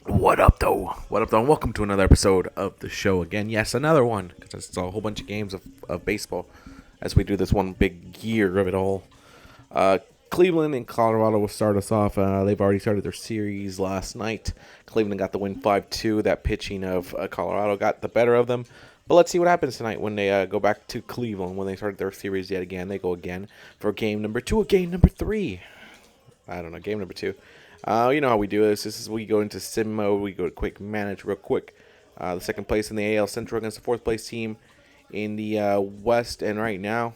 What up, though? What up, though? And welcome to another episode of the show again. Yes, another one, because it's a whole bunch of games of baseball as we do this one big year of it all. Uh, Cleveland and Colorado will start us off. They've already started their series last night. Cleveland got the win 5-2. That pitching of Colorado got the better of them. But let's see what happens tonight when they go back to Cleveland when they started their series yet again. They go again for game number 2 or game number 3. I don't know, game number 2. You know how we do this. This is we go into sim mode. We go to quick manage real quick. The second place in the AL Central against the fourth place team in the West. And right now,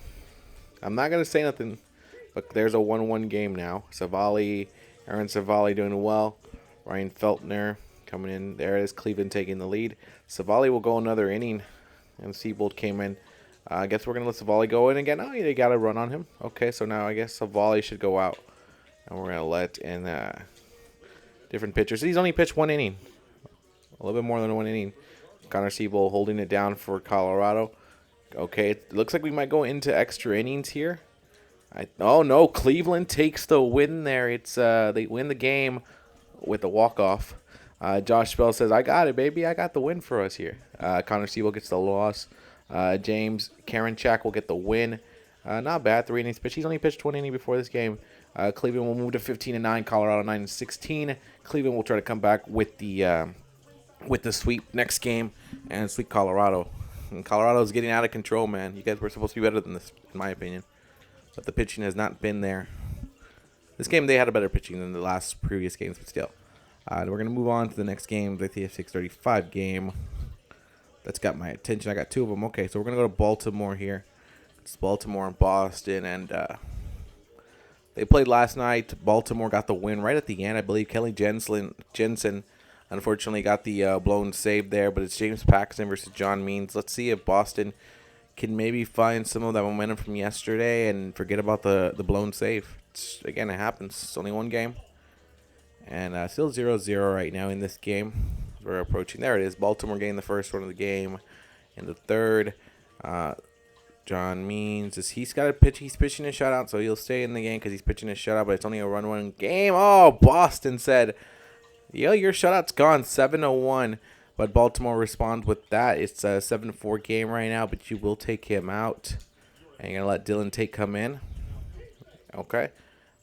I'm not going to say nothing, but there's a 1-1 game now. Aaron Savali doing well. Ryan Feltner coming in. There it is, Cleveland taking the lead. Savali will go another inning, and Seabold came in. I guess we're going to let Savali go in again. Oh, yeah, they got a run on him. Okay, so now I guess Savali should go out. And we're going to let in different pitchers. He's only pitched one inning. A little bit more than one inning. Connor Seabold holding it down for Colorado. Okay, it looks like we might go into extra innings here. Oh, no. Cleveland takes the win there. It's they win the game with a walk-off. Josh Bell says, I got it, baby. I got the win for us here. Connor Seabold gets the loss. James Karinchak will get the win. Not bad. 3 innings pitched. He's only pitched 1 inning before this game. Cleveland will move to 15-9. Colorado 9-16. Cleveland will try to come back with the sweep next game and sweep Colorado. And Colorado's getting out of control, man. You guys were supposed to be better than this, in my opinion. But the pitching has not been there. This game, they had a better pitching than the last previous games, but still. We're going to move on to the next game, the 6:35 game. That's got my attention. I got 2 of them. Okay, so we're going to go to Baltimore here. It's Baltimore and Boston, and they played last night. Baltimore got the win right at the end. I believe Kelly Jensen unfortunately got the blown save there, but it's James Paxton versus John Means. Let's see if Boston can maybe find some of that momentum from yesterday and forget about the blown save. Again, it happens. It's only one game. And still 0-0 right now in this game. We're approaching. There it is. Baltimore getting the first one of the game. In the third, John Means, he's got a pitch. He's pitching a shutout, so he'll stay in the game because he's pitching a shutout, but it's only a run-one game. Oh, Boston said, yo, your shutout's gone, 7-1. But Baltimore responds with that. It's a 7-4 game right now, but you will take him out. And you're going to let Dylan Tate come in. Okay.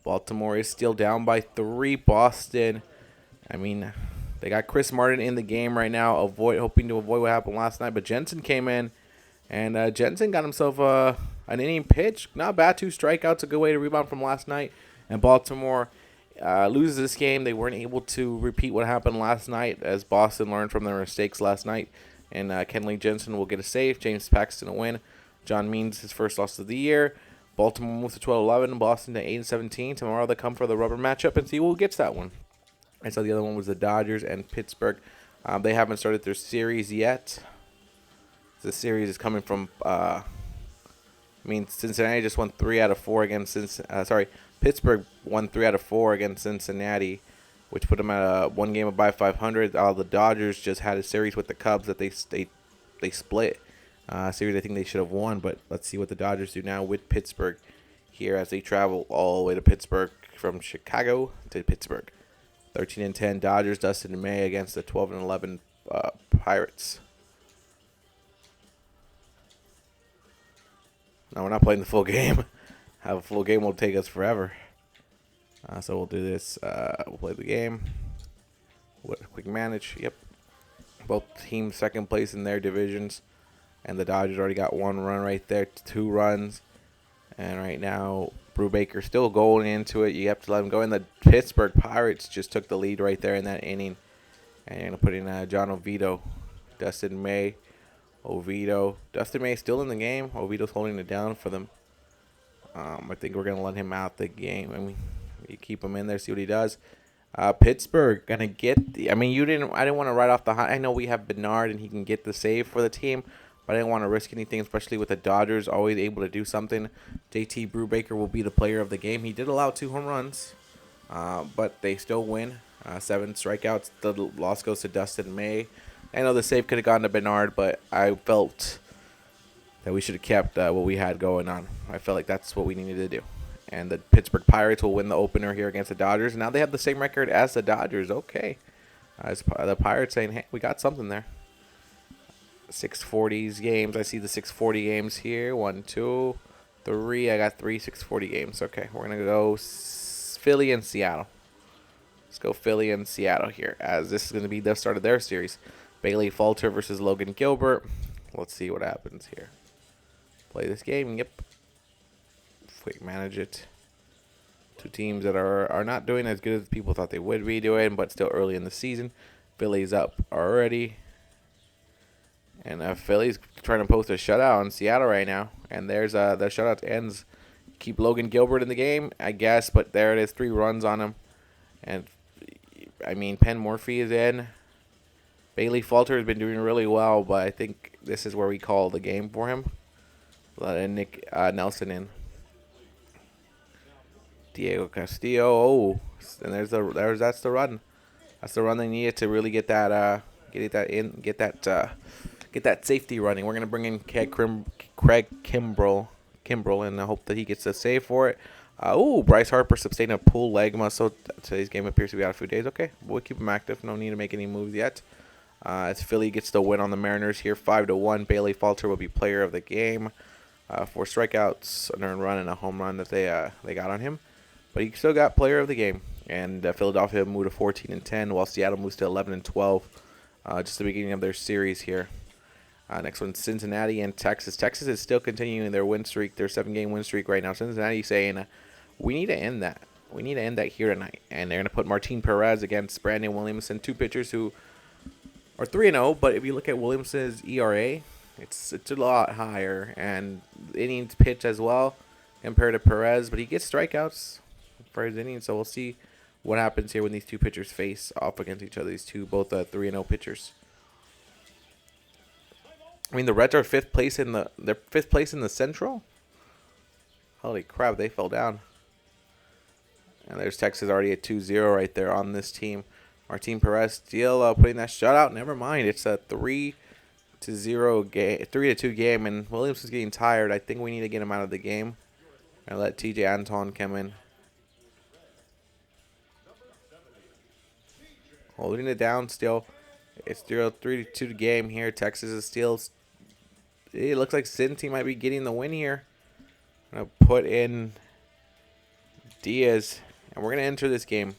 Baltimore is still down by 3. Boston, I mean, they got Chris Martin in the game right now, hoping to avoid what happened last night. But Jensen came in. And Jensen got himself an inning pitch. Not bad, 2 strikeouts. A good way to rebound from last night. And Baltimore loses this game. They weren't able to repeat what happened last night as Boston learned from their mistakes last night. And Kenley Jensen will get a save. James Paxton a win. John Means his first loss of the year. Baltimore moves to 12-11. Boston to 8-17. Tomorrow they come for the rubber matchup and see who gets that one. I saw the other one was the Dodgers and Pittsburgh. They haven't started their series yet. This series is coming from, Cincinnati just won 3 out of 4 against Pittsburgh won 3 out of 4 against Cincinnati, which put them at 1 game above 500. The Dodgers just had a series with the Cubs that they split. Series I think they should have won, but let's see what the Dodgers do now with Pittsburgh here as they travel all the way to Pittsburgh from Chicago to Pittsburgh. 13-10 Dodgers, Dustin May against the 12-11 Pirates. No, we're not playing the full game. Have a full game will take us forever. So we'll do this. We'll play the game. Quick manage. Yep. Both teams second place in their divisions. And the Dodgers already got 1 run right there. 2 runs. And right now, Brubaker still going into it. You have to let him go. And the Pittsburgh Pirates just took the lead right there in that inning. And you're going to put in John Oviedo, Dustin May. Dustin May still in the game. Oviedo's holding it down for them. I think we're going to let him out the game. I mean, you keep him in there, see what he does. Pittsburgh going to get I didn't want to write off the high. I know we have Bernard and he can get the save for the team, but I didn't want to risk anything, especially with the Dodgers always able to do something. JT Brubaker will be the player of the game. He did allow 2 home runs, but they still win. 7 strikeouts. The loss goes to Dustin May. I know the save could have gone to Bernard, but I felt that we should have kept what we had going on. I felt like that's what we needed to do. And the Pittsburgh Pirates will win the opener here against the Dodgers. Now they have the same record as the Dodgers. Okay. The Pirates saying, hey, we got something there. 640s games. I see the 640 games here. 1, 2, 3. I got 3 640 games. Okay, we're going to go Philly and Seattle. Let's go Philly and Seattle here, as this is going to be the start of their series. Bailey Falter versus Logan Gilbert. Let's see what happens here. Play this game. Yep. Quick manage it. Two teams that are not doing as good as people thought they would be doing, but still early in the season. Philly's up already. And Philly's trying to post a shutout on Seattle right now. And there's the shutout ends. Keep Logan Gilbert in the game, I guess, but there it is. 3 runs on him. And, I mean, Penn Morphy is in. Bailey Falter has been doing really well, but I think this is where we call the game for him. Let Nick Nelson in. Diego Castillo. Oh, and that's the run. That's the run they needed to really get that safety running. We're gonna bring in Craig Kimbrell, and I hope that he gets a save for it. Bryce Harper sustained a pulled leg muscle. Today's game appears to be out a few days. Okay, we'll keep him active. No need to make any moves yet. As Philly gets the win on the Mariners here, 5-1. Bailey Falter will be player of the game. 4 strikeouts, an earned run, and a home run that they got on him. But he still got player of the game. And Philadelphia moved to 14-10, while Seattle moves to 11-12. Just the beginning of their series here. Next one, Cincinnati and Texas. Texas is still continuing their win streak, their 7-game win streak right now. Cincinnati saying, we need to end that. We need to end that here tonight. And they're going to put Martin Perez against Brandon Williamson, 2 pitchers who are 3-0. But if you look at Williamson's ERA, it's a lot higher. And innings pitch as well compared to Perez. But he gets strikeouts for his innings, so we'll see what happens here when these 2 pitchers face off against each other. These two, both 3-0 pitchers. I mean, the Reds are 5th place in the Central. Holy crap, they fell down. And there's Texas already at 2-0 right there on this team. Martin Perez still putting that shutout. Never mind, it's a 3-2 game, and Williamson's getting tired. I think we need to get him out of the game and let TJ Anton come in. Holding it down still. It's still 3-2 game here. Texas is still. It looks like Cincy might be getting the win here. I'm going to put in Diaz. And we're going to enter this game.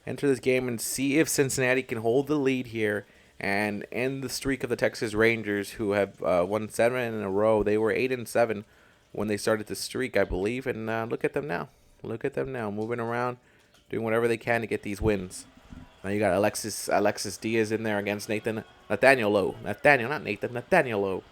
Enter this game and see if Cincinnati can hold the lead here and end the streak of the Texas Rangers, who have won 7 in a row. They were 8-7 when they started the streak, I believe. And look at them now. Look at them now. Moving around, doing whatever they can to get these wins. Now you got Alexis Diaz in there against Nathaniel Lowe. Nathaniel Lowe.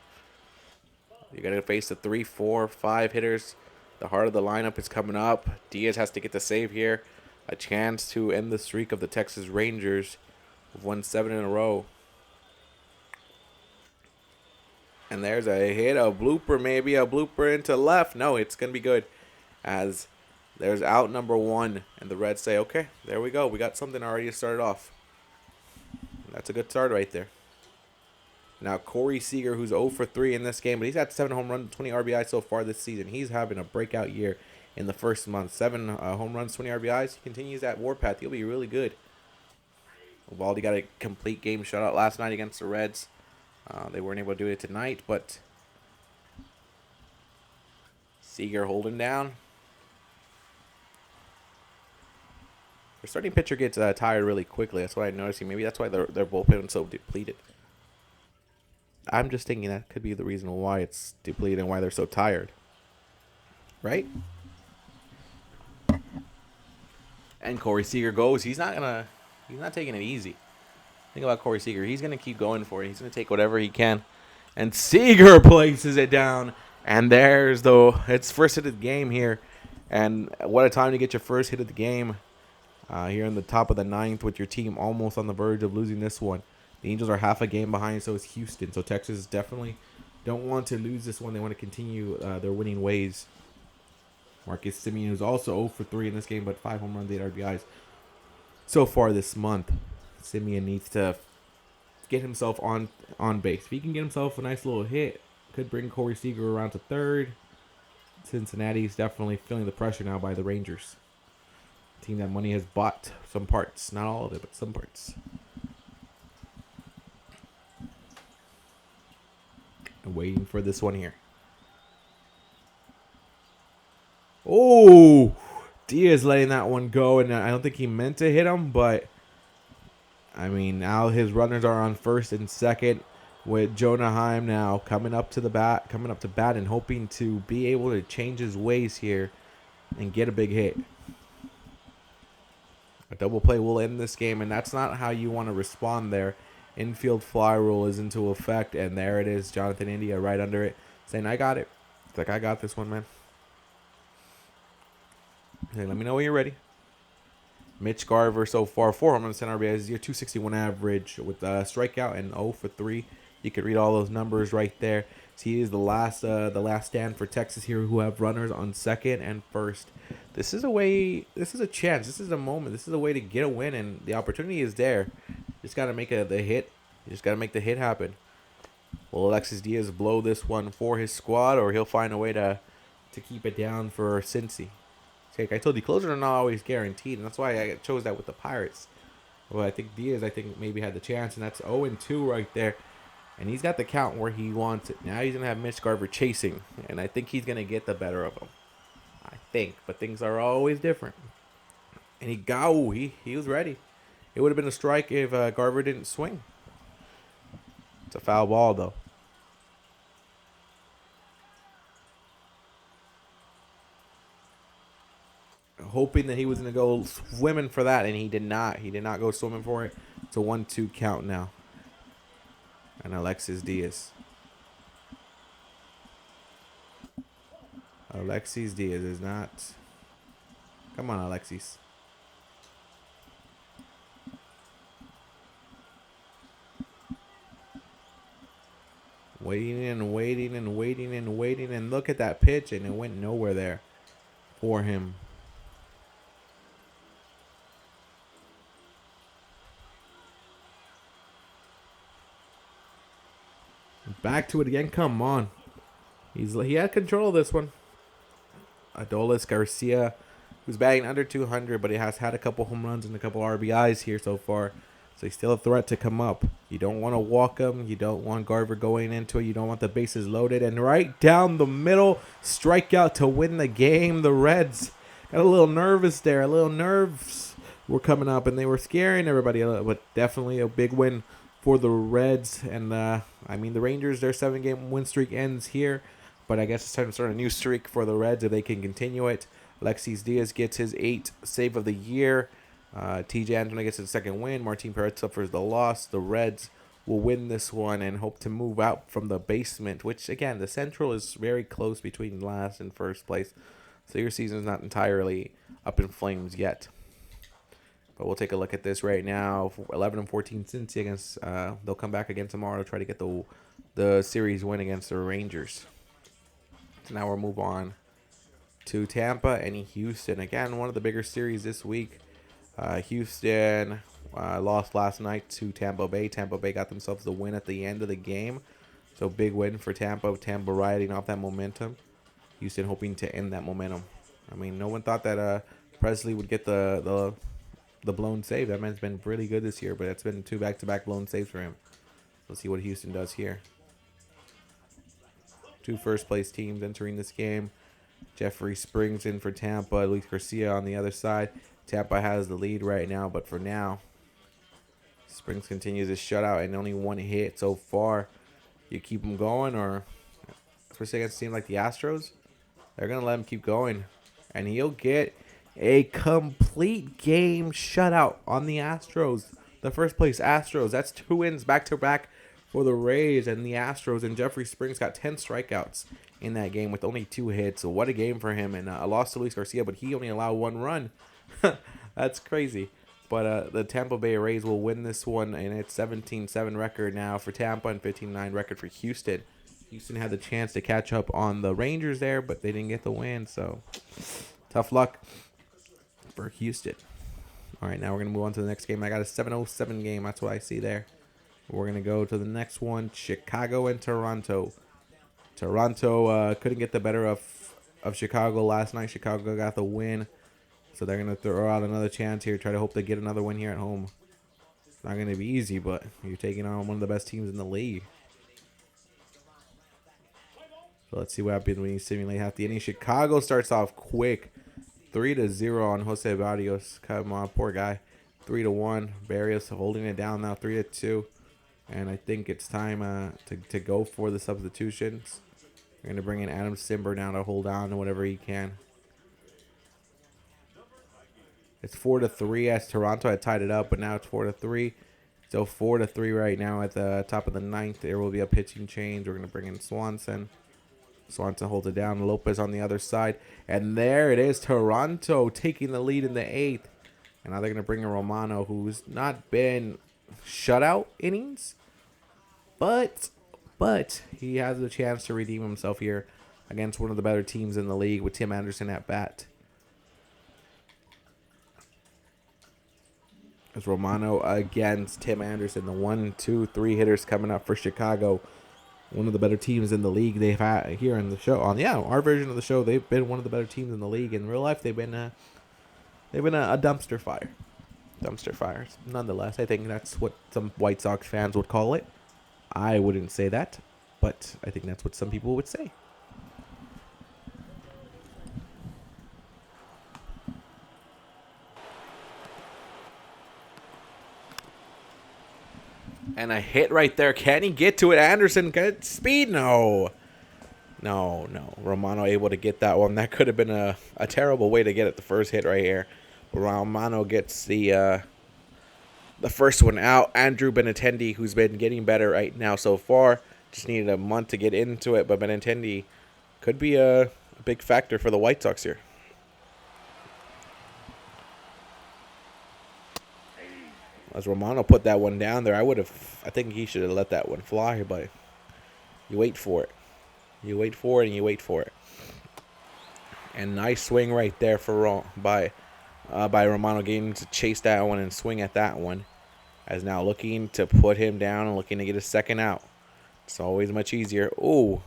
You're going to face the 3, 4, 5 hitters. The heart of the lineup is coming up. Diaz has to get the save here. A chance to end the streak of the Texas Rangers, who've won 7 in a row. And there's a hit, a blooper into left. No, it's going to be good, as there's out number 1, and the Reds say, okay, there we go. We got something already started off. That's a good start right there. Now, Corey Seager, who's 0 for 3 in this game, but he's had 7 home runs, 20 RBIs so far this season. He's having a breakout year in the first month. 7 home runs, 20 RBIs. He continues that warpath. He'll be really good. Eovaldi got a complete game shutout last night against the Reds. They weren't able to do it tonight, but Seager holding down. Their starting pitcher gets tired really quickly. That's what I'm noticing. Maybe that's why their bullpen is so depleted. I'm just thinking that could be the reason why it's depleted and why they're so tired. Right? And Corey Seager goes. He's not taking it easy. Think about Corey Seager. He's gonna keep going for it. He's gonna take whatever he can. And Seager places it down. And there's it's first hit of the game here. And what a time to get your first hit of the game. Here in the top of the 9th with your team almost on the verge of losing this one. The Angels are half a game behind, so is Houston. So Texas definitely don't want to lose this one. They want to continue their winning ways. Marcus Semien, who's also 0 for 3 in this game, but 5 home runs, 8 RBIs so far this month. Semien needs to get himself on base. If he can get himself a nice little hit, could bring Corey Seager around to 3rd. Cincinnati's definitely feeling the pressure now by the Rangers. Team that money has bought some parts. Not all of it, but some parts. And waiting for this one here. Oh! Diaz letting that one go, and I don't think he meant to hit him, but I mean, now his runners are on first and second with Jonah Heim now coming up to bat and hoping to be able to change his ways here and get a big hit. A double play will end this game, and that's not how you want to respond there. Infield fly rule is into effect, and there it is. Jonathan India right under it saying, I got it. It's like, I got this one, man. Hey, let me know when you're ready. Mitch Garver so far, 4 home runs, 10 RBIs, your 261 average with a strikeout and 0 for 3. You could read all those numbers right there. So he is the last stand for Texas here, who have runners on second and first. This is a way. This is a chance. This is a moment. This is a way to get a win, and the opportunity is there. Just got to make the hit. You just got to make the hit happen. Will Alexis Diaz blow this one for his squad, or he'll find a way to keep it down for Cincy? Like I told you, closers are not always guaranteed, and that's why I chose that with the Pirates. Well, I think Diaz, maybe had the chance, and that's 0-2 right there. And he's got the count where he wants it. Now he's going to have Mitch Garver chasing, and I think he's going to get the better of him. I think, but things are always different. And he was ready. It would have been a strike if Garver didn't swing. It's a foul ball, though. Hoping that he was going to go swimming for that, and he did not. He did not go swimming for it. It's a 1-2 count now. And Alexis Diaz. Alexis Diaz is not. Come on, Alexis. Waiting and waiting and waiting and waiting, and look at that pitch, and it went nowhere there for him. Back to it again. Come on. He had control of this one. Adolis Garcia, who's batting under 200, but he has had a couple home runs and a couple RBIs here so far. So he's still a threat to come up. You don't want to walk him. You don't want Garver going into it. You don't want the bases loaded. And right down the middle, strikeout to win the game. The Reds got a little nervous there. A little nerves were coming up, and they were scaring everybody. But definitely a big win for the Reds. And, the Rangers, their 7-game win streak ends here. But I guess it's time to start a new streak for the Reds if they can continue it. Alexis Diaz gets his 8th save of the year. TJ Antona gets his 2nd win. Martin Perez suffers the loss. The Reds will win this one and hope to move out from the basement, which, again, the Central is very close between last and first place. So your season is not entirely up in flames yet. But we'll take a look at this right now. 11-14 Cincy against. They'll come back again tomorrow to try to get the series win against the Rangers. So now we'll move on to Tampa and Houston. Again, one of the bigger series this week. Houston lost last night to Tampa Bay. Tampa Bay got themselves the win at the end of the game. So big win for Tampa. Tampa riding off that momentum. Houston hoping to end that momentum. I mean, no one thought that Presley would get the blown save. That man's been really good this year, but it's been 2 back-to-back blown saves for him. Let's see what Houston does here. 2 first-place teams entering this game. Jeffrey Springs in for Tampa. Luis Garcia on the other side. Tampa has the lead right now, but for now, Springs continues his shutout and only 1 hit so far. You keep him going, or especially against a team like the Astros, they're going to let him keep going. And he'll get a complete game shutout on the Astros. The first place Astros. That's 2 wins back-to-back for the Rays and the Astros. And Jeffrey Springs got 10 strikeouts in that game with only 2 hits. So what a game for him. And a loss to Luis Garcia, but he only allowed 1 run. That's crazy. But the Tampa Bay Rays will win this one, and it's 17-7 record now for Tampa and 15-9 record for Houston. Houston had the chance to catch up on the Rangers there, but they didn't get the win. So tough luck for Houston. All right, now we're going to move on to the next game. I got a 7-07 game. That's what I see there. We're going to go to the next one, Chicago and Toronto. Toronto couldn't get the better of of Chicago last night. Chicago got the win. So they're going to throw out another chance here. Try to hope they get another win here at home. It's not going to be easy, but you're taking on one of the best teams in the league. So let's see what happens when you simulate half the inning. Chicago starts off quick. 3-0 on Jose Barrios. Come on, poor guy. 3-1. Barrios holding it down now. 3-2. And I think it's time to go for the substitutions. We're going to bring in Adam Simber now to hold on to whatever he can. It's 4-3 as Toronto had tied it up, but now it's 4-3. So 4-3 right now at the top of the ninth. There will be a pitching change. We're going to bring in Swanson. Swanson holds it down. Lopez on the other side. And there it is. Toronto taking the lead in the eighth. And now they're going to bring in Romano, who's not been shutout innings. But he has a chance to redeem himself here against one of the better teams in the league with Tim Anderson at bat. As Romano against Tim Anderson, the 1, 2, 3 hitters coming up for Chicago. One of the better teams in the league they've had here in the show. Our version of the show, they've been one of the better teams in the league. In real life, they've been a dumpster fire. Dumpster fires. Nonetheless, I think that's what some White Sox fans would call it. I wouldn't say that, but I think that's what some people would say. And a hit right there. Can he get to it? Anderson, good speed? No. Romano able to get that one. That could have been a terrible way to get it, the first hit right here. But Romano gets the first one out. Andrew Benintendi, who's been getting better right now so far. Just needed a month to get into it. But Benintendi could be a big factor for the White Sox here. As Romano put that one down there, I think he should have let that one fly, but you wait for it. You wait for it and you wait for it. And nice swing right there by Romano, getting to chase that one and swing at that one. As now looking to put him down and looking to get a second out. It's always much easier. Ooh,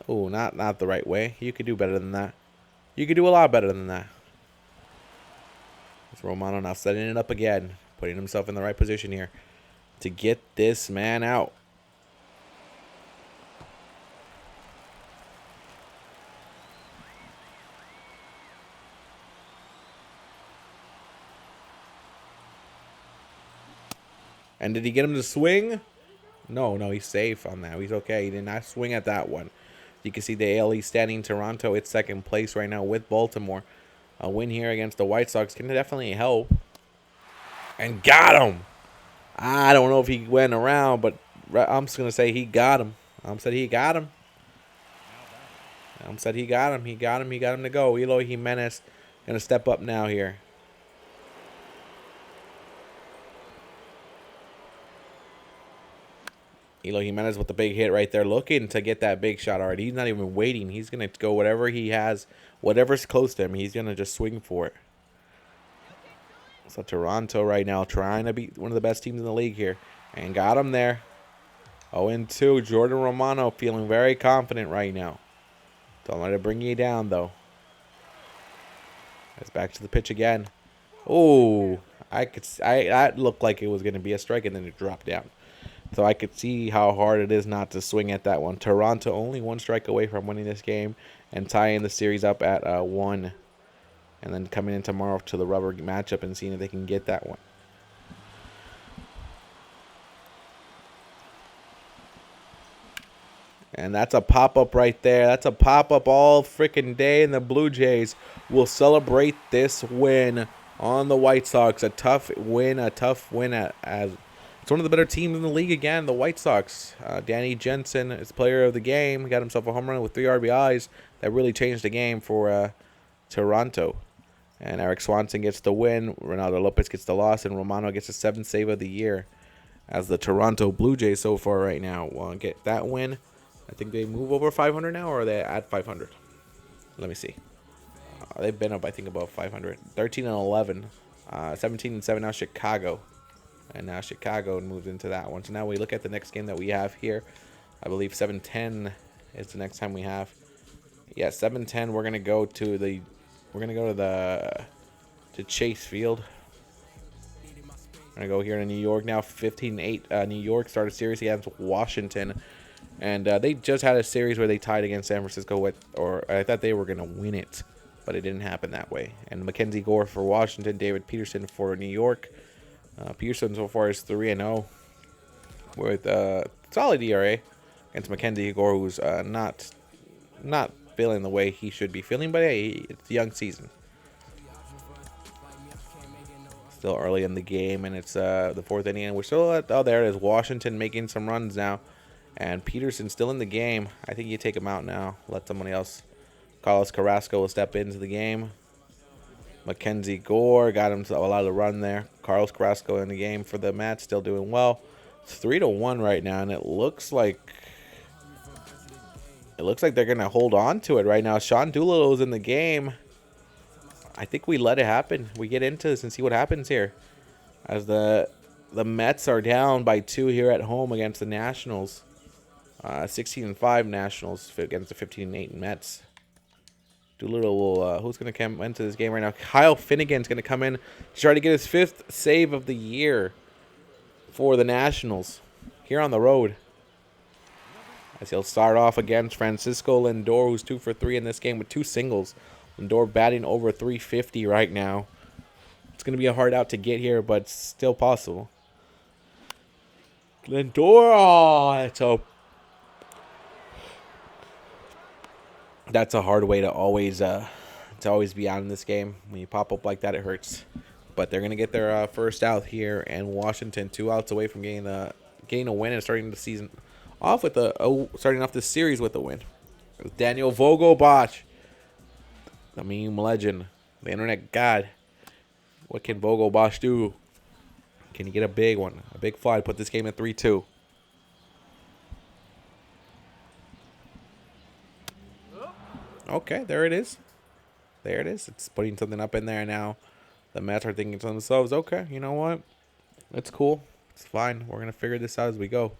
not the right way. You could do better than that. You could do a lot better than that. Romano now setting it up again, putting himself in the right position here to get this man out. And did he get him to swing? No, he's safe on that. He's okay. He did not swing at that one. You can see the AL East standing. Toronto at second place right now with Baltimore. A win here against the White Sox can definitely help. And got him. I don't know if he went around, but I'm just going to say he got him. He got him to go. Eloy Jimenez going to step up now here. Eloy Jimenez with the big hit right there, looking to get that big shot already. He's not even waiting. He's going to go whatever he has, whatever's close to him. He's going to just swing for it. So Toronto right now trying to be one of the best teams in the league here. And got him there. 0-2. Jordan Romano feeling very confident right now. Don't let it bring you down, though. It's back to the pitch again. Oh, that looked like it was going to be a strike, and then it dropped down. So I could see how hard it is not to swing at that one. Toronto only one strike away from winning this game and tying the series up at 1. And then coming in tomorrow to the rubber matchup and seeing if they can get that one. And that's a pop-up right there. That's a pop-up all freaking day. And the Blue Jays will celebrate this win on the White Sox. A tough win as it's one of the better teams in the league again, the White Sox. Danny Jensen is player of the game. He got himself a home run with 3 RBIs. That really changed the game for Toronto. And Eric Swanson gets the win. Ronaldo Lopez gets the loss. And Romano gets the 7th save of the year. As the Toronto Blue Jays so far right now will get that win. I think they move over 500 now, or are they at 500? Let me see. They've been up, I think, above 500. 13-11. 17-7 now Chicago. And now Chicago moves into that one. So now we look at the next game that we have here. I believe 7-10 is the next time we have. Yeah, 7:10. We're gonna go to the to Chase Field. We're gonna go here to New York now. 15-8. New York started a series against Washington, and they just had a series where they tied against San Francisco or I thought they were gonna win it, but it didn't happen that way. And Mackenzie Gore for Washington, David Peterson for New York. Peterson so far is 3-0 with solid ERA against Mackenzie Gore, who's not feeling the way he should be feeling. But hey, it's the young season. Still early in the game, and it's the fourth inning, and we're still at, oh, there it is, Washington making some runs now, and Peterson still in the game. I think you take him out now, let somebody else. Carlos Carrasco will step into the game. Mackenzie Gore got him a lot of run there. Carlos Carrasco in the game for the Mets, still doing well. It's 3-1 right now, and it looks like they're gonna hold on to it right now. Sean Doolittle's in the game. I think we let it happen. We get into this and see what happens here, as the Mets are down by 2 here at home against the Nationals. 16-5 Nationals against the 15-8 Mets. Doolittle will, who's going to come into this game right now? Kyle Finnegan's going to come in to try to get his 5th save of the year for the Nationals here on the road. As he'll start off against Francisco Lindor, who's 2 for 3 in this game with 2 singles. Lindor batting over 350 right now. It's going to be a hard out to get here, but still possible. Lindor, that's a hard way to always be out in this game. When you pop up like that, it hurts. But they're gonna get their first out here, and Washington 2 outs away from getting a win and starting the season off with starting off this series with a win. Daniel Vogelbach, the meme legend, the internet god. What can Vogelbach do? Can he get a big one, a big fly, put this game at 3-2? Okay, there it is. There it is. It's putting something up in there now. The Mets are thinking to themselves, okay, you know what? It's cool. It's fine. We're going to figure this out as we go.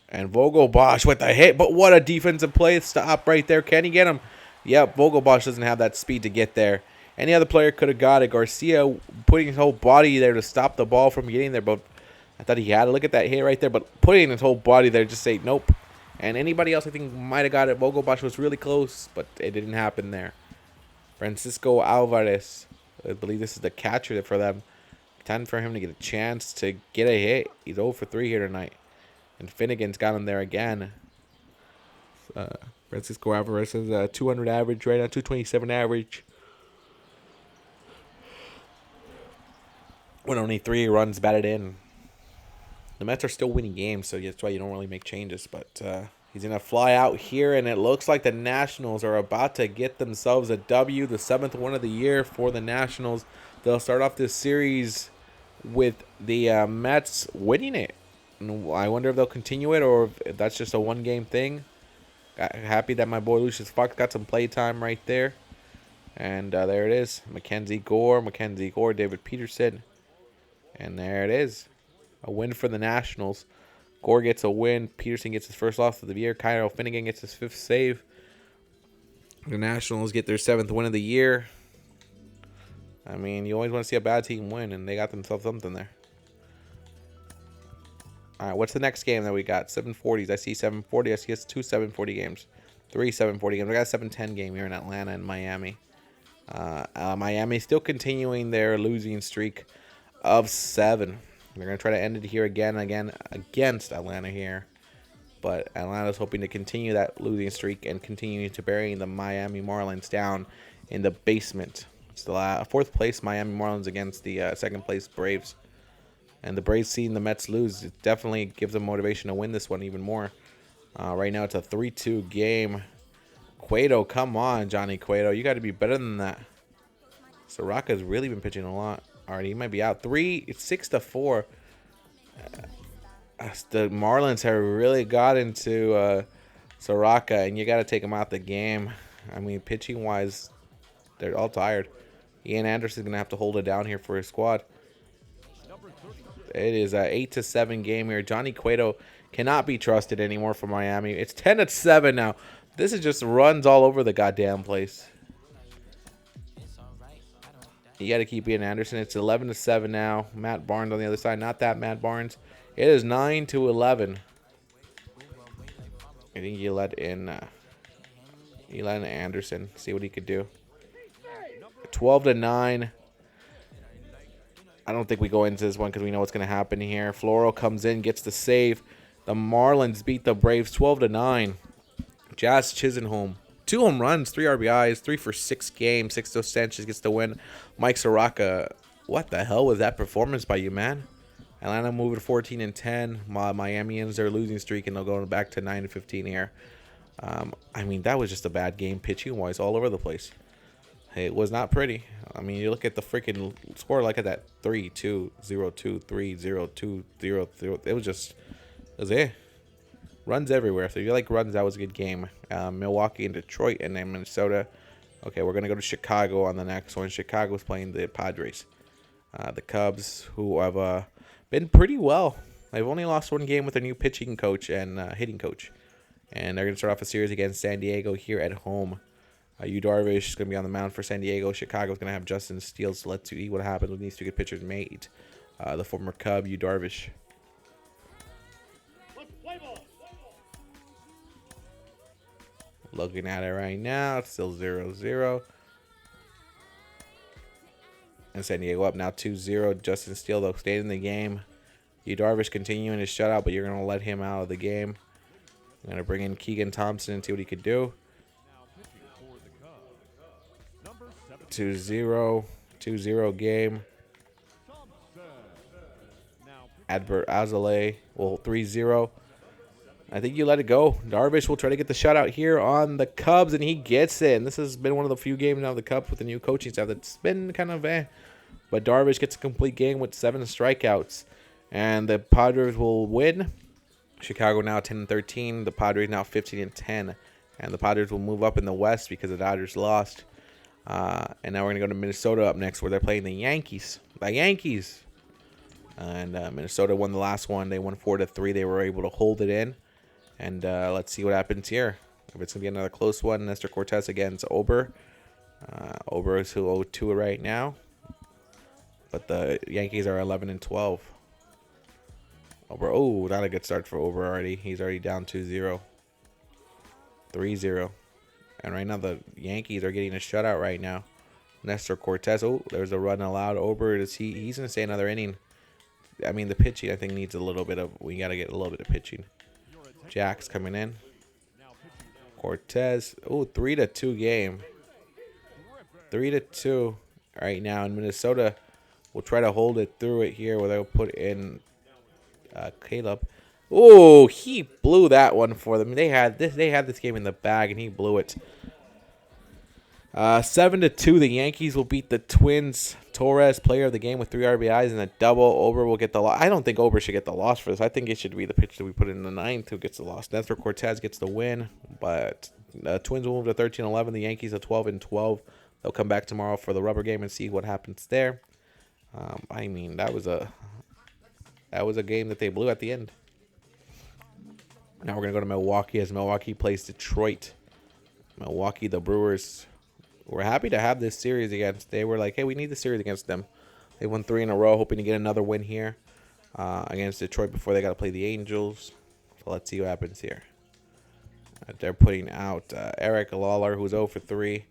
And Vogelbach with the hit, but what a defensive play. Stop right there. Can he get him? Yep, Vogelbach doesn't have that speed to get there. Any other player could have got it. Garcia putting his whole body there to stop the ball from getting there, but I thought he had to look at that hit right there, but putting his whole body there, just say nope. And anybody else I think might have got it. Vogelbach was really close, but it didn't happen there. Francisco Alvarez, I believe this is the catcher for them. Time for him to get a chance to get a hit. He's 0 for 3 here tonight. And Finnegan's got him there again. Francisco Alvarez has a 200 average right now, 227 average. When only 3 runs batted in. The Mets are still winning games, so that's why you don't really make changes. But he's going to fly out here, and it looks like the Nationals are about to get themselves a W, the 7th one of the year for the Nationals. They'll start off this series with the Mets winning it. And I wonder if they'll continue it or if that's just a one-game thing. Happy that my boy Lucius Fox got some play time right there. And there it is. Mackenzie Gore, David Peterson. And there it is. A win for the Nationals. Gore gets a win. Peterson gets his first loss of the year. Kyle Finnegan gets his 5th save. The Nationals get their 7th win of the year. I mean, you always want to see a bad team win, and they got themselves something there. All right, what's the next game that we got? 740s. I see 740. I see it's 2 740 games. 3 740 games. We got a 710 game here in Atlanta and Miami. Miami still continuing their losing streak of 7. They're going to try to end it here again against Atlanta here. But Atlanta's hoping to continue that losing streak and continue to bury the Miami Marlins down in the basement. It's the 4th place Miami Marlins against the 2nd place Braves. And the Braves seeing the Mets lose, it definitely gives them motivation to win this one even more. Right now it's a 3-2 game. Cueto, come on, Johnny Cueto. You got to be better than that. Soraka's really been pitching a lot. All right, he might be out. It's 6-4. The Marlins have really got into Soraka, and you got to take him out the game. I mean, pitching-wise, they're all tired. Ian Anderson's going to have to hold it down here for his squad. It is a 8-7 game here. Johnny Cueto Cannot be trusted anymore for Miami. It's 10-7 now. This is just runs all over the goddamn place. You got to keep Ian Anderson. It's 11-7 now. Matt Barnes on the other side. Not that Matt Barnes. It is 9-11. I think you let in Anderson. See what he could do. 12-9. I don't think we go into this one because we know what's going to happen here. Floro comes in, gets the save. The Marlins beat the Braves 12-9. Jazz Chisenholm. 2 home runs, 3 RBIs, 3 for 6 games. Sixto Sanchez gets the win. Mike Soraka. What the hell was that performance by you, man? Atlanta moving 14-10. Miamians, their losing streak, and they're going back to 9-15 here. I mean, that was just a bad game pitching-wise all over the place. It was not pretty. I mean, you look at the freaking score, like at that 3-2, 0-2, 3-0, 2-0, 0. It was it. Runs everywhere. So if you like runs, that was a good game. Milwaukee and Detroit, and then Minnesota. Okay, we're going to go to Chicago on the next one. Chicago's playing the Padres. The Cubs, who have been pretty well. They've only lost 1 game with their new pitching coach and hitting coach. And they're going to start off a series against San Diego here at home. Yu Darvish is going to be on the mound for San Diego. Chicago's going to have Justin Steele. So let's see what happens when these 2 good pitchers meet. The former Cub, Yu Darvish. Looking at it right now, it's still 0-0. And San Diego up now 2-0. Justin Steele, though, stayed in the game. Yu Darvish continuing his shutout, but you're going to let him out of the game. I'm going to bring in Keegan Thompson and see what he could do. 2-0. 2-0 game. Adbert Azale, well, 3-0. I think you let it go. Darvish will try to get the shutout here on the Cubs, and he gets it. And this has been one of the few games now of the Cubs with the new coaching staff that's been kind of But Darvish gets a complete game with 7 strikeouts. And the Padres will win. Chicago now 10-13. The Padres now 15-10. And the Padres will move up in the West because the Dodgers lost. And now we're going to go to Minnesota up next, where they're playing the Yankees. The Yankees. And Minnesota won the last one. They won 4-3. They were able to hold it in. And let's see what happens here. If it's going to be another close one. Nestor Cortez against Ober. Ober is 2-0 right now. But the Yankees are 11-12. Ober, oh, not a good start for Ober already. He's already down 2-0. 3-0. And right now the Yankees are getting a shutout right now. Nestor Cortez. Oh, there's a run allowed. Ober, he's going to stay another inning. I mean, the pitching, I think, needs a little bit of... We got to get a little bit of pitching. Jack's coming in. Cortez. Oh, 3-2 game. 3-2 right now. And Minnesota will try to hold it through it here where they'll put in Caleb. Oh, he blew that one for them. They had this game in the bag, and he blew it. 7-2, the Yankees will beat the Twins. Torres, player of the game with 3 RBIs and a double. Ober will get the loss. I don't think Ober should get the loss for this. I think it should be the pitcher that we put in the 9th who gets the loss. Nestor Cortez gets the win, but the Twins will move to 13-11. The Yankees are 12-12. They'll come back tomorrow for the rubber game and see what happens there. I mean, that was a game that they blew at the end. Now we're gonna go to Milwaukee as Milwaukee plays Detroit. Milwaukee, the Brewers. We're happy to have this series against. They were like, hey, we need the series against them. They won 3 in a row, hoping to get another win here against Detroit before they got to play the Angels. So let's see what happens here. They're putting out Eric Lawler, who's 0 for 3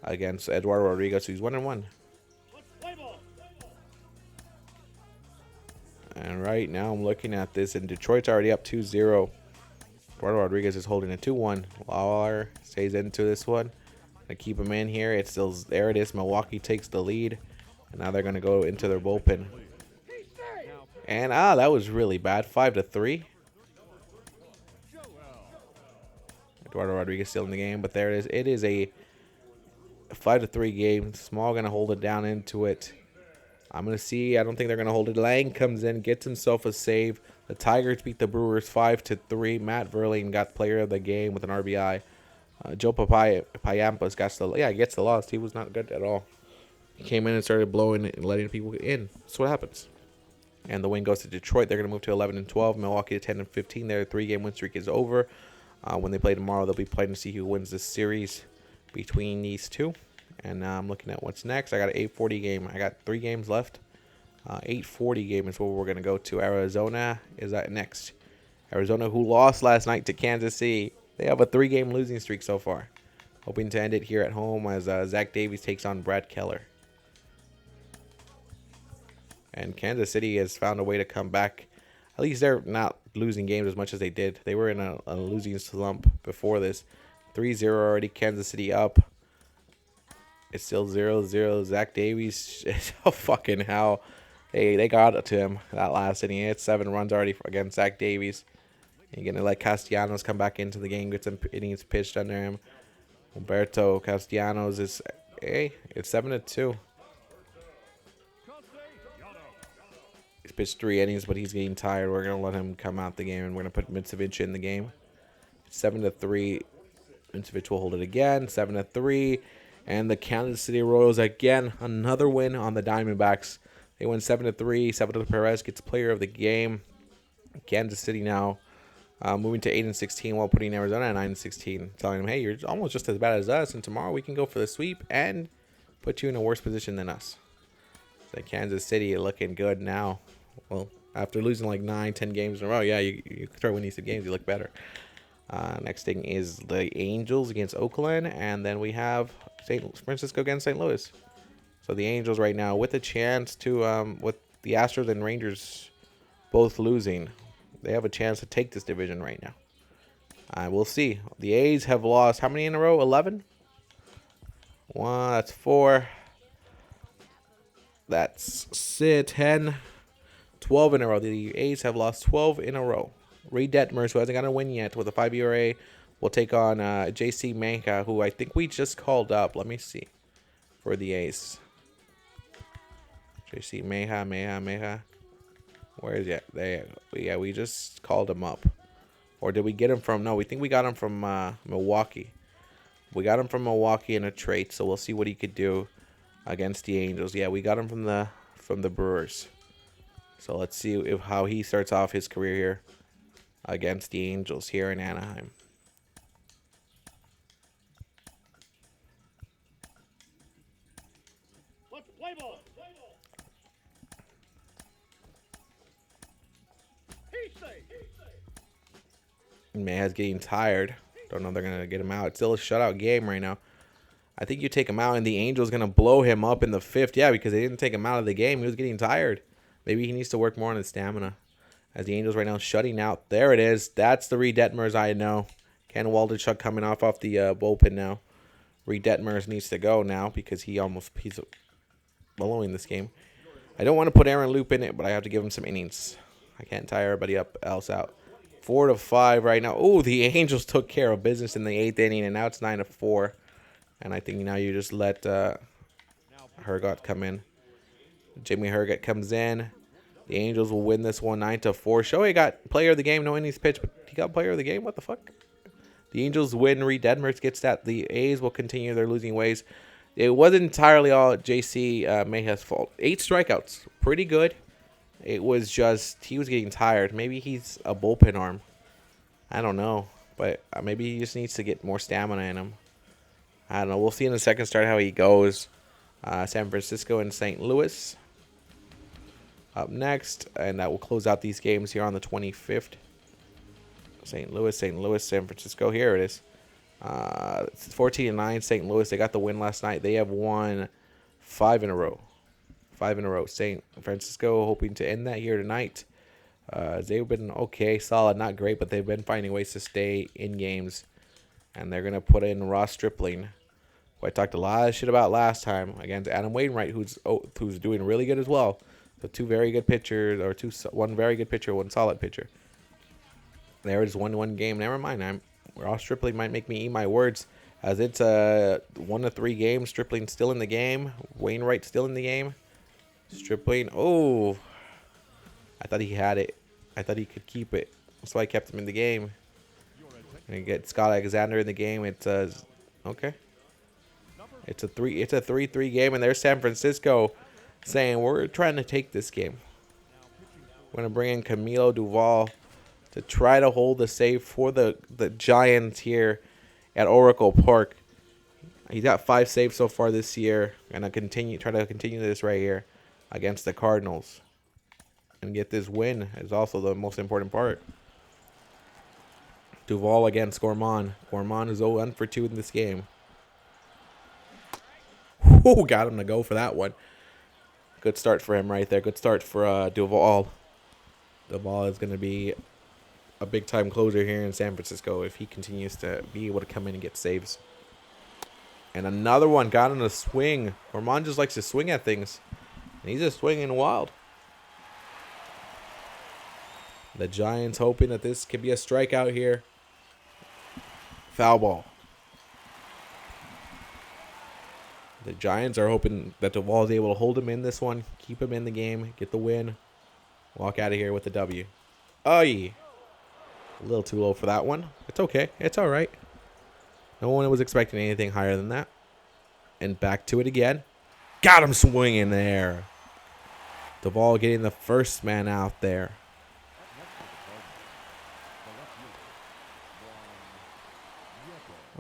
against Eduardo Rodriguez, who's 1-1. And right now I'm looking at this, and Detroit's already up 2-0. Eduardo Rodriguez is holding a 2-1. Lawler stays into this one. Gonna keep him in here. It's still there. It is. Milwaukee takes the lead, and now they're gonna go into their bullpen. And that was really bad. 5-3. Eduardo Rodriguez still in the game, but there it is. It is a 5-3 game. Small gonna hold it down into it. I'm gonna see. I don't think they're gonna hold it. Lang comes in, gets himself a save. The Tigers beat the Brewers 5-3. Matt Verlaine got player of the game with an RBI. Joe Payampas gets the loss. He was not good at all. He came in and started blowing it and letting people get in. That's what happens. And the win goes to Detroit. They're going to move to 11-12. Milwaukee to 10-15. Their 3-game win streak is over. When they play tomorrow, they'll be playing to see who wins this series between these two. And now I'm looking at what's next. I got an 8:40 game. I got 3 games left. 8:40 game is where we're going to go to. Arizona is that next. Arizona, who lost last night to Kansas City. They have a 3-game losing streak so far. Hoping to end it here at home as Zach Davies takes on Brad Keller. And Kansas City has found a way to come back. At least they're not losing games as much as they did. They were in a losing slump before this. 3-0 already. Kansas City up. It's still 0-0. Zach Davies. Oh, fucking hell. They got it to him that last inning. He had 7 runs already against Zach Davies. You're going to let Castellanos come back into the game. Get some innings pitched under him. Humberto Castellanos is... Hey, it's 7-2. He's pitched 3 innings, but he's getting tired. We're going to let him come out the game, and we're going to put Mitsovic in the game. 7-3. Mitsovic will hold it again. 7-3. And the Kansas City Royals, again, another win on the Diamondbacks. They win 7-3. Salvador Perez gets player of the game. Kansas City now moving to 8-16 while putting Arizona at 9-16. Telling them, hey, you're almost just as bad as us, and tomorrow we can go for the sweep and put you in a worse position than us. So Kansas City looking good now. Well, after losing like 9-10 games in a row, yeah, you start winning some games, you look better. Next thing is the Angels against Oakland, and then we have San Francisco against St. Louis. So the Angels right now with a chance to, with the Astros and Rangers both losing, they have a chance to take this division right now. We'll see. The A's have lost how many in a row? 11? 1, that's 4. That's 10. 12 in a row. The A's have lost 12 in a row. Reed Detmers, who hasn't got a win yet with a 5 ERA, will take on J.C. Manka, who I think we just called up. Let me see. For the A's. J.C. Meja. Where is it? There. Yeah, we just called him up. Or did we get him from... No, we think we got him from Milwaukee. We got him from Milwaukee in a trade, so we'll see what he could do against the Angels. Yeah, we got him from the Brewers. So let's see how he starts off his career here against the Angels here in Anaheim. Let's play ball. Meja's getting tired. Don't know if they're going to get him out. It's still a shutout game right now. I think you take him out, and the Angels going to blow him up in the 5th. Yeah, because they didn't take him out of the game. He was getting tired. Maybe he needs to work more on his stamina. As the Angels right now shutting out. There it is. That's the Reed Detmers I know. Ken Waldichuk coming off the bullpen now. Reed Detmers needs to go now because he's blowing this game. I don't want to put Aaron Loop in it, but I have to give him some innings. I can't tire everybody else out. 4-5 right now. Oh, the Angels took care of business in the 8th inning, and now it's 9-4. And I think now you just let Hergott come in. Jimmy Hergott comes in. The Angels will win this one 9-4. Shohei got player of the game, no innings pitched, but he got player of the game? What the fuck? The Angels win. Reed Detmers gets that. The A's will continue their losing ways. It wasn't entirely all J.C. Meja's fault. 8 strikeouts. Pretty good. It was just he was getting tired. Maybe he's a bullpen arm. I don't know. But maybe he just needs to get more stamina in him. I don't know. We'll see in the second start how he goes. San Francisco and St. Louis up next. And that will close out these games here on the 25th. St. Louis, San Francisco. Here it is. 14-9, St. Louis. They got the win last night. They have won 5 in a row. 5 in a row. St. Francisco hoping to end that here tonight. They've been okay, solid, not great, but they've been finding ways to stay in games. And they're going to put in Ross Stripling, who I talked a lot of shit about last time, against Adam Wainwright, who's doing really good as well. So 2 very good pitchers, or one very good pitcher, 1 solid pitcher. There it is, 1-1 game. Never mind. Ross Stripling might make me eat my words, as it's a 1-3 game. Stripling still in the game. Wainwright still in the game. Stripling. Oh, I thought he had it. I thought he could keep it. That's why I kept him in the game. And you get Scott Alexander in the game. It's okay. It's a 3-3 game, and there's San Francisco saying we're trying to take this game. We're going to bring in Camilo Duvall to try to hold the save for the Giants here at Oracle Park. He's got 5 saves so far this year. Gonna try to continue this right here against the Cardinals. And get this win is also the most important part. Duvall against Gorman. Gorman is 0-1 for 2 in this game. Ooh, got him to go for that one. Good start for him right there. Good start for Duvall. Duvall is going to be a big-time closer here in San Francisco if he continues to be able to come in and get saves. And another one got him to swing. Gorman just likes to swing at things. And he's just swinging wild. The Giants hoping that this could be a strikeout here. Foul ball. The Giants are hoping that Duvall is able to hold him in this one, keep him in the game, get the win, walk out of here with the W. Oh, yeah. A little too low for that one. It's okay. It's all right. No one was expecting anything higher than that. And back to it again. Got him swinging there. Duvall getting the first man out there.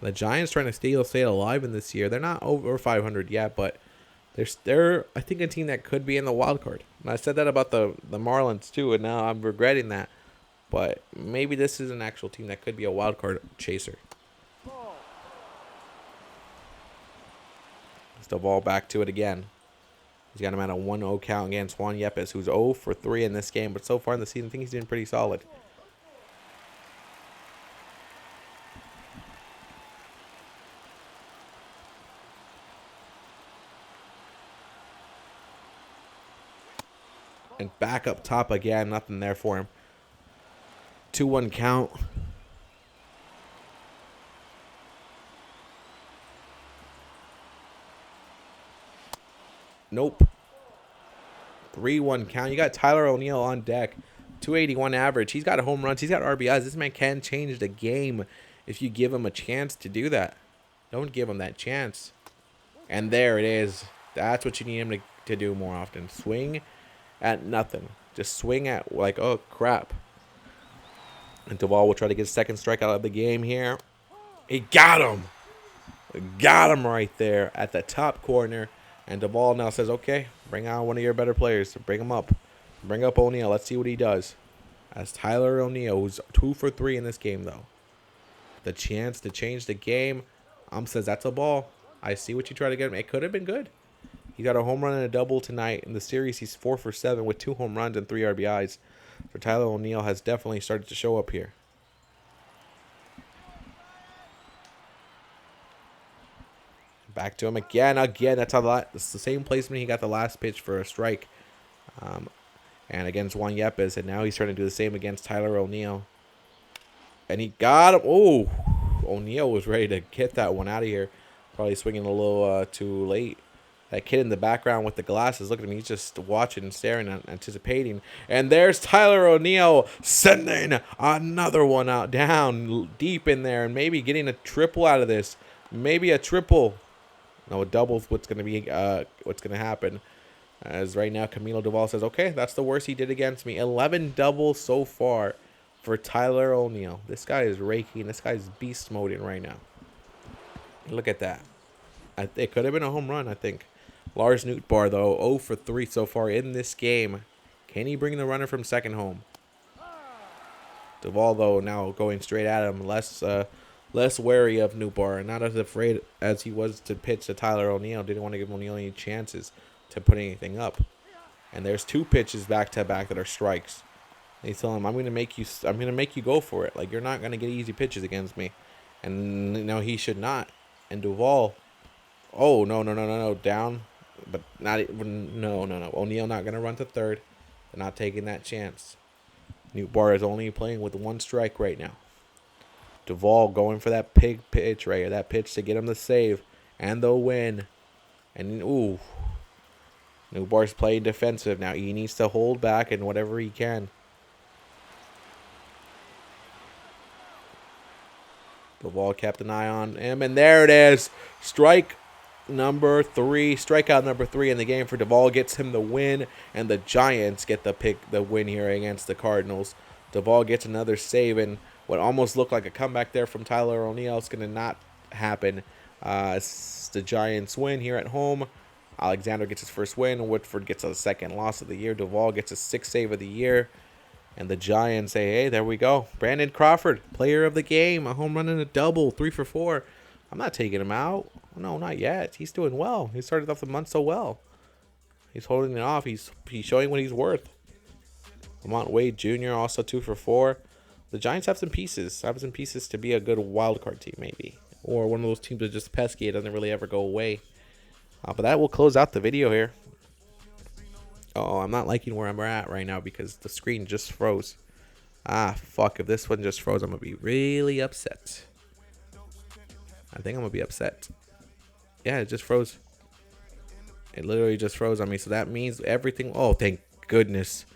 The Giants trying to stay alive in this year. They're not over 500 yet, but they're I think a team that could be in the wild card. And I said that about the Marlins too, and now I'm regretting that. But maybe this is an actual team that could be a wild card chaser. It's the ball back to it again. He's got him at a 1-0 count against Juan Yepes, who's 0 for 3 in this game. But so far in the season, I think he's doing pretty solid. And back up top again. Nothing there for him. 2-1 count. Nope. 3-1 count. You got Tyler O'Neill on deck. 281 average. He's got home runs. He's got RBIs. This man can change the game if you give him a chance to do that. Don't give him that chance. And there it is. That's what you need him to do more often. Swing at nothing. Just swing at like, oh, crap. And Duvall will try to get a second strikeout of the game here. He got him. Got him right there at the top corner. And Duvall now says, okay, bring on one of your better players. Bring him up. Bring up O'Neill. Let's see what he does. As Tyler O'Neill, who's 2 for 3 in this game, though. The chance to change the game. Says that's a ball. I see what you try to get him. It could have been good. He got a home run and a double tonight. In the series, he's 4 for 7 with 2 home runs and 3 RBIs. So Tyler O'Neill has definitely started to show up here. Back to him again. That's it's the same placement he got the last pitch for a strike. And against Juan Yepes. And now he's trying to do the same against Tyler O'Neill. And he got him. Oh, O'Neill was ready to get that one out of here. Probably swinging a little too late. That kid in the background with the glasses, look at him. He's just watching and staring and anticipating. And there's Tyler O'Neill sending another one out down deep in there. And maybe getting a triple out of this. Maybe a triple. No, a double's what's going to happen. As right now, Camilo Duvall says, okay, that's the worst he did against me. 11 doubles so far for Tyler O'Neill. This guy is raking. This guy's beast moding right now. Look at that. It could have been a home run, I think. Lars Nootbaar, though, 0 for 3 so far in this game. Can he bring the runner from second home? Duvall, though, now going straight at him. Less wary of Nootbaar and not as afraid as he was to pitch to Tyler O'Neill. Didn't want to give O'Neill any chances to put anything up. And there's 2 pitches back-to-back that are strikes. And he's telling him, I'm gonna make you go for it. Like, you're not gonna get easy pitches against me. And no, he should not. And Duvall, oh no, down. But not even, no. O'Neill not going to run to third. They're not taking that chance. Nootbaar is only playing with 1 strike right now. Duvall going for that big pitch right here. That pitch to get him the save and the win. And, ooh. Nootbaar's playing defensive now. He needs to hold back and whatever he can. Duvall kept an eye on him. And there it is. Strike number 3, strikeout number 3 in the game for Duvall gets him the win, and the Giants get the win here against the Cardinals. Duvall gets another save, and what almost looked like a comeback there from Tyler O'Neill is going to not happen. The Giants win here at home. Alexander gets his first win. Woodford gets a second loss of the year. Duvall gets a 6th save of the year. And the Giants say, hey, there we go. Brandon Crawford, player of the game. A home run and a double. 3 for 4. I'm not taking him out. No, not yet. He's doing well. He started off the month so well. He's holding it off. He's showing what he's worth. Lamont Wade Jr. also 2 for 4. The Giants have some pieces. Have some pieces to be a good wild card team, maybe. Or one of those teams that just pesky. It doesn't really ever go away. But that will close out the video here. Oh, I'm not liking where I'm at right now because the screen just froze. Fuck. If this one just froze, I'm going to be really upset. I think I'm going to be upset. Yeah, it just froze. It literally just froze on me. So that means everything. Oh, thank goodness.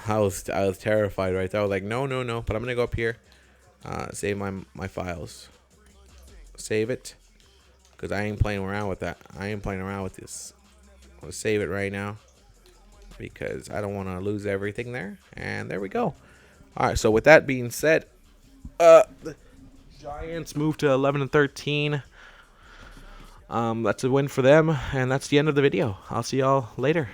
I was terrified right there. I was like, no. But I'm going to go up here. Save my files. Save it. Because I ain't playing around with that. I ain't playing around with this. I'm going to save it right now. Because I don't want to lose everything there. And there we go. Alright, so with that being said, the Giants move to 11-13. That's a win for them. And that's the end of the video. I'll see y'all later.